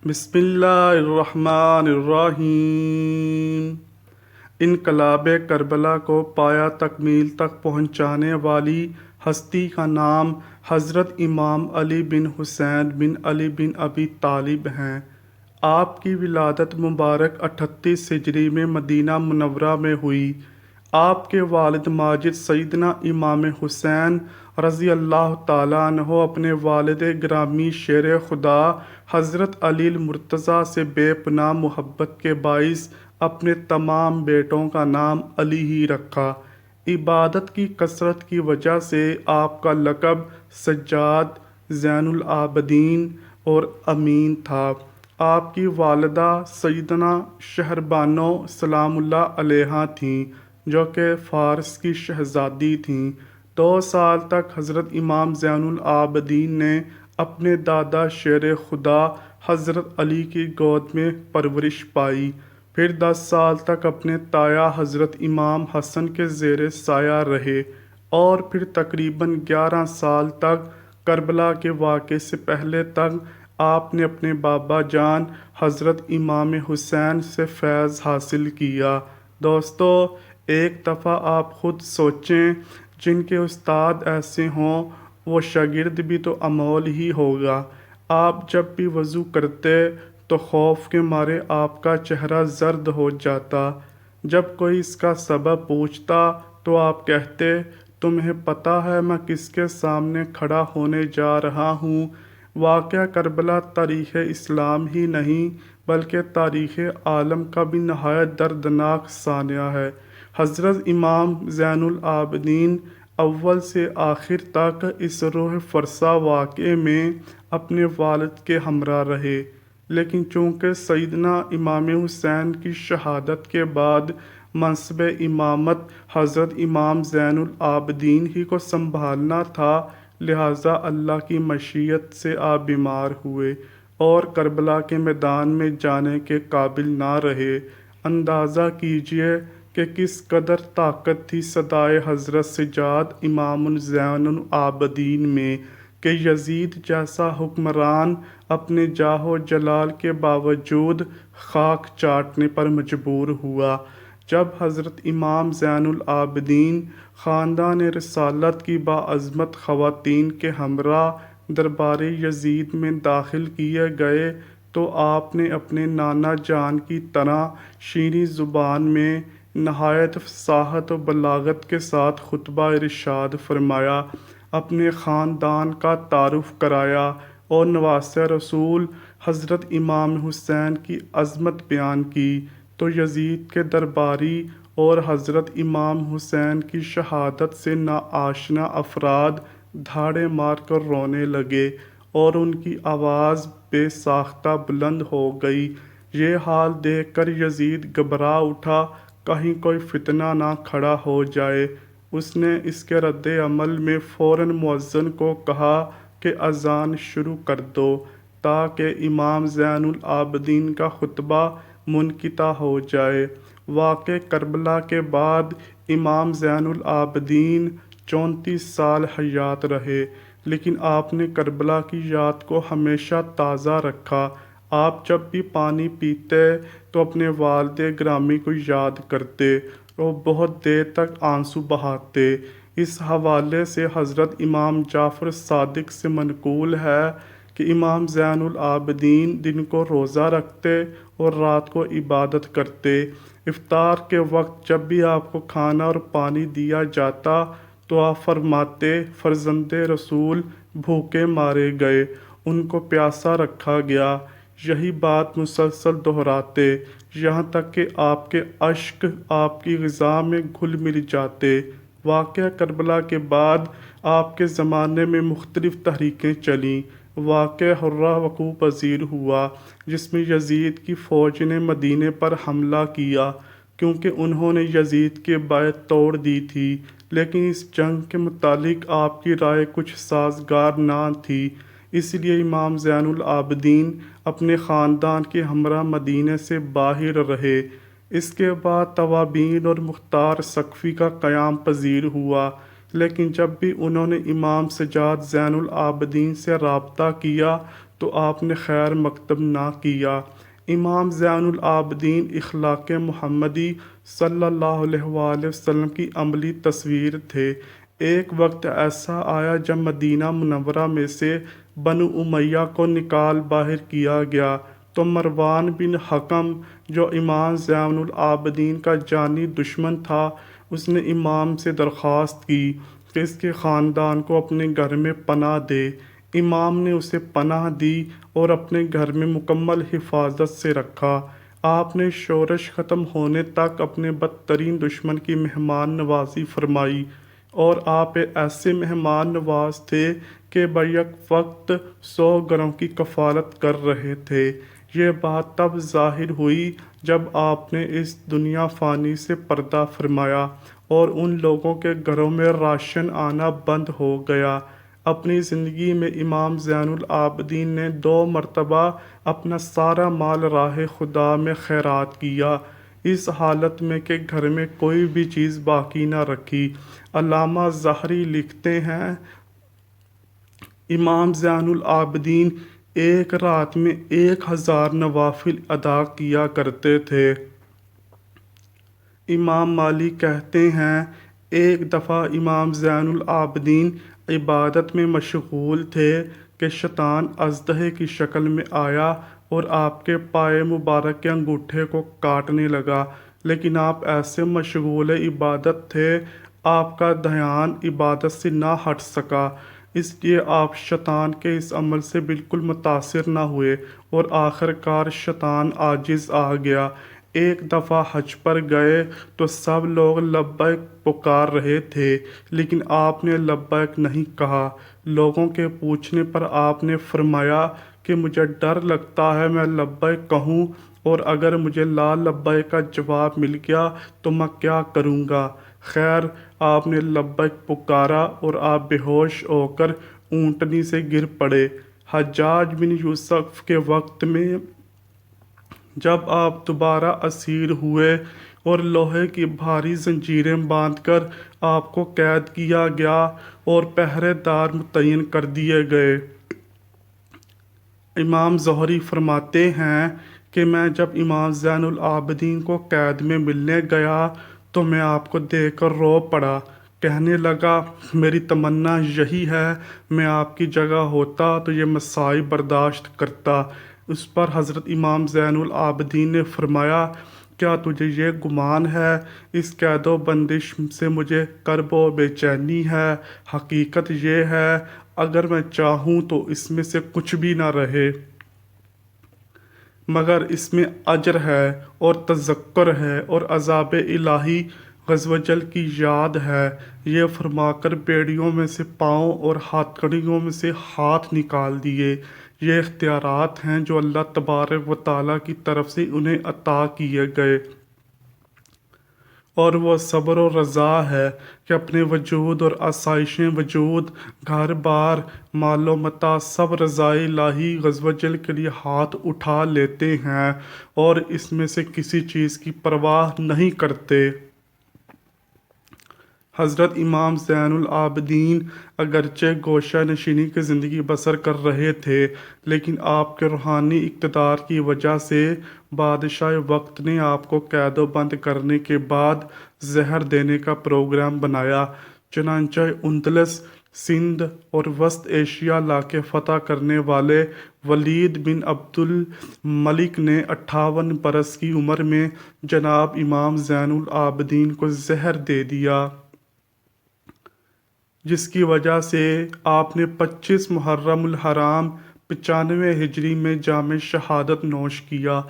بسم اللہ الرحمن الرحیم۔ انقلاب کربلا کو پایا تکمیل تک پہنچانے والی ہستی کا نام حضرت امام علی بن حسین بن علی بن ابی طالب ہیں۔ آپ کی ولادت مبارک 38 ہجری میں مدینہ منورہ میں ہوئی۔ آپ کے والد ماجد سیدنا امام حسین رضی اللہ تعالیٰ عنہ اپنے والد گرامی شیر خدا حضرت علی المرتضیٰ سے بے پناہ محبت کے باعث اپنے تمام بیٹوں کا نام علی ہی رکھا۔ عبادت کی کثرت کی وجہ سے آپ کا لقب سجاد، زین العابدین اور امین تھا۔ آپ کی والدہ سیدنا شہربانو سلام اللہ علیہا تھیں، جو کہ فارس کی شہزادی تھیں۔ 2 سال تک حضرت امام زین العابدین نے اپنے دادا شیر خدا حضرت علی کی گود میں پرورش پائی، پھر 10 سال تک اپنے تایا حضرت امام حسن کے زیر سایہ رہے، اور پھر تقریباً 11 سال تک کربلا کے واقعے سے پہلے تک آپ نے اپنے بابا جان حضرت امام حسین سے فیض حاصل کیا۔ دوستو، ایک دفعہ آپ خود سوچیں، جن کے استاد ایسے ہوں وہ شاگرد بھی تو امول ہی ہوگا۔ آپ جب بھی وضو کرتے تو خوف کے مارے آپ کا چہرہ زرد ہو جاتا۔ جب کوئی اس کا سبب پوچھتا تو آپ کہتے، تمہیں پتہ ہے میں کس کے سامنے کھڑا ہونے جا رہا ہوں؟ واقعہ کربلا تاریخ اسلام ہی نہیں بلکہ تاریخ عالم کا بھی نہایت دردناک سانحہ ہے۔ حضرت امام زین العابدین اول سے آخر تک اس روح فرسا واقعے میں اپنے والد کے ہمراہ رہے، لیکن چونکہ سیدنا امام حسین کی شہادت کے بعد منصب امامت حضرت امام زین العابدین ہی کو سنبھالنا تھا، لہٰذا اللہ کی مشیت سے آپ بیمار ہوئے اور کربلا کے میدان میں جانے کے قابل نہ رہے۔ اندازہ کیجئے کہ کس قدر طاقت تھی صدائے حضرت سجاد امام زین العابدین میں کہ یزید جیسا حکمران اپنے جاہ و جلال کے باوجود خاک چاٹنے پر مجبور ہوا۔ جب حضرت امام زین العابدین خاندان رسالت کی باعظمت خواتین کے ہمراہ دربار یزید میں داخل کیے گئے تو آپ نے اپنے نانا جان کی طرح شیریں زبان میں نہایت فصاحت و بلاغت کے ساتھ خطبہ ارشاد فرمایا، اپنے خاندان کا تعارف کرایا اور نواسۂ رسول حضرت امام حسین کی عظمت بیان کی، تو یزید کے درباری اور حضرت امام حسین کی شہادت سے ناآشنا افراد دھاڑے مار کر رونے لگے اور ان کی آواز بے ساختہ بلند ہو گئی۔ یہ حال دیکھ کر یزید گھبرا اٹھا، کہیں کوئی فتنہ نہ کھڑا ہو جائے۔ اس نے اس کے رد عمل میں فوراً مؤذن کو کہا کہ اذان شروع کر دو تاکہ امام زین العابدین کا خطبہ منقطع ہو جائے۔ واقعہ کربلا کے بعد امام زین العابدین 34 سال حیات رہے، لیکن آپ نے کربلا کی یاد کو ہمیشہ تازہ رکھا۔ آپ جب بھی پانی پیتے تو اپنے والد گرامی کو یاد کرتے اور بہت دیر تک آنسو بہاتے۔ اس حوالے سے حضرت امام جعفر صادق سے منقول ہے کہ امام زین العابدین دن کو روزہ رکھتے اور رات کو عبادت کرتے۔ افطار کے وقت جب بھی آپ کو کھانا اور پانی دیا جاتا تو آپ فرماتے، فرزند رسول بھوکے مارے گئے، ان کو پیاسا رکھا گیا۔ یہی بات مسلسل دہراتے یہاں تک کہ آپ کے اشک آپ کی غذا میں گھل مل جاتے۔ واقعہ کربلا کے بعد آپ کے زمانے میں مختلف تحریکیں چلیں۔ واقعہ حرہ وقوع پذیر ہوا، جس میں یزید کی فوج نے مدینے پر حملہ کیا کیونکہ انہوں نے یزید کی بیعت توڑ دی تھی، لیکن اس جنگ کے متعلق آپ کی رائے کچھ سازگار نہ تھی، اس لیے امام زین العابدین اپنے خاندان کے ہمراہ مدینے سے باہر رہے۔ اس کے بعد توابین اور مختار سقفی کا قیام پذیر ہوا، لیکن جب بھی انہوں نے امام سجاد زین العابدین سے رابطہ کیا تو آپ نے خیر مکتب نہ کیا۔ امام زین العابدین اخلاق محمدی صلی اللہ علیہ وآلہ وسلم کی عملی تصویر تھے۔ ایک وقت ایسا آیا جب مدینہ منورہ میں سے بنو امیہ کو نکال باہر کیا گیا، تو مروان بن حکم جو امام زین العابدین کا جانی دشمن تھا، اس نے امام سے درخواست کی کہ اس کے خاندان کو اپنے گھر میں پناہ دے۔ امام نے اسے پناہ دی اور اپنے گھر میں مکمل حفاظت سے رکھا۔ آپ نے شورش ختم ہونے تک اپنے بدترین دشمن کی مہمان نوازی فرمائی، اور آپ ایسے مہمان نواز تھے کہ بیک وقت 100 گھروں کی کفالت کر رہے تھے۔ یہ بات تب ظاہر ہوئی جب آپ نے اس دنیا فانی سے پردہ فرمایا اور ان لوگوں کے گھروں میں راشن آنا بند ہو گیا۔ اپنی زندگی میں امام زین العابدین نے 2 مرتبہ اپنا سارا مال راہ خدا میں خیرات کیا، اس حالت میں کہ گھر میں کوئی بھی چیز باقی نہ رکھی۔ علامہ ظاہری لکھتے ہیں، امام زین العابدین ایک رات میں 1000 نوافل ادا کیا کرتے تھے۔ امام مالک کہتے ہیں، ایک دفعہ امام زین العابدین عبادت میں مشغول تھے کہ شیطان اژدہے کی شکل میں آیا اور آپ کے پائے مبارک کے انگوٹھے کو کاٹنے لگا، لیکن آپ ایسے مشغول عبادت تھے، آپ کا دھیان عبادت سے نہ ہٹ سکا، اس لیے آپ شیطان کے اس عمل سے بالکل متاثر نہ ہوئے اور آخر کار شیطان عاجز آ گیا۔ ایک دفعہ حج پر گئے تو سب لوگ لبیک پکار رہے تھے، لیکن آپ نے لبیک نہیں کہا۔ لوگوں کے پوچھنے پر آپ نے فرمایا کہ مجھے ڈر لگتا ہے میں لبیک کہوں، اور اگر مجھے لا لبیک کا جواب مل گیا تو میں کیا کروں گا؟ خیر، آپ نے لبیک پکارا اور آپ بے ہوش ہو کر اونٹنی سے گر پڑے۔ حجاج بن یوسف کے وقت میں جب آپ دوبارہ اسیر ہوئے اور لوہے کی بھاری زنجیریں باندھ کر آپ کو قید کیا گیا اور پہرے دار متعین کر دیے گئے، امام زہری فرماتے ہیں کہ میں جب امام زین العابدین کو قید میں ملنے گیا تو میں آپ کو دیکھ کر رو پڑا، کہنے لگا میری تمنا یہی ہے میں آپ کی جگہ ہوتا تو یہ مصائب برداشت کرتا۔ اس پر حضرت امام زین العابدین نے فرمایا، کیا تجھے یہ گمان ہے اس قید و بندش سے مجھے کرب و بے چینی ہے؟ حقیقت یہ ہے اگر میں چاہوں تو اس میں سے کچھ بھی نہ رہے، مگر اس میں اجر ہے اور تذکر ہے اور عذاب الہی عز و جل کی یاد ہے۔ یہ فرما کر بیڑیوں میں سے پاؤں اور ہاتھ کڑیوں میں سے ہاتھ نکال دیے۔ یہ اختیارات ہیں جو اللہ تبارک و تعالیٰ کی طرف سے انہیں عطا کیے گئے، اور وہ صبر و رضا ہے کہ اپنے وجود اور آسائشیں وجود، گھر بار، مال و متاع سب رضائے الہی عز و جل کے لیے ہاتھ اٹھا لیتے ہیں اور اس میں سے کسی چیز کی پرواہ نہیں کرتے۔ حضرت امام زین العابدین اگرچہ گوشہ نشینی کی زندگی بسر کر رہے تھے، لیکن آپ کے روحانی اقتدار کی وجہ سے بادشاہ وقت نے آپ کو قید و بند کرنے کے بعد زہر دینے کا پروگرام بنایا۔ چنانچہ اندلس، سندھ اور وسط ایشیا علاقے فتح کرنے والے ولید بن عبد الملک نے 58 برس کی عمر میں جناب امام زین العابدین کو زہر دے دیا، جس کی وجہ سے آپ نے 25 محرم الحرام 95 ہجری میں جام شہادت نوش کیا۔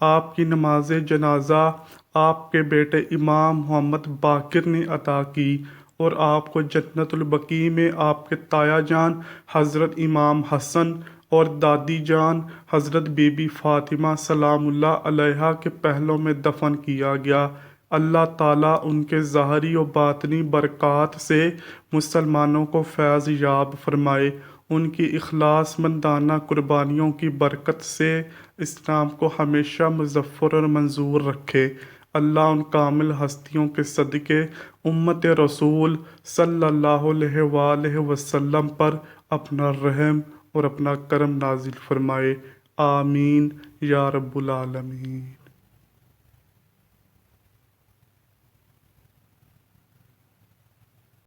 آپ کی نماز جنازہ آپ کے بیٹے امام محمد باقر نے ادا کی اور آپ کو جنت البقیع میں آپ کے تایا جان حضرت امام حسن اور دادی جان حضرت بی بی فاطمہ سلام اللہ علیہا کے پہلوں میں دفن کیا گیا۔ اللہ تعالیٰ ان کے ظاہری و باطنی برکات سے مسلمانوں کو فیض یاب فرمائے، ان کی اخلاص مندانہ قربانیوں کی برکت سے اسلام کو ہمیشہ مظفر اور منصور رکھے۔ اللہ ان کامل ہستیوں کے صدقے امت رسول صلی اللہ علیہ وآلہ وسلم پر اپنا رحم اور اپنا کرم نازل فرمائے۔ آمین یا رب العالمین۔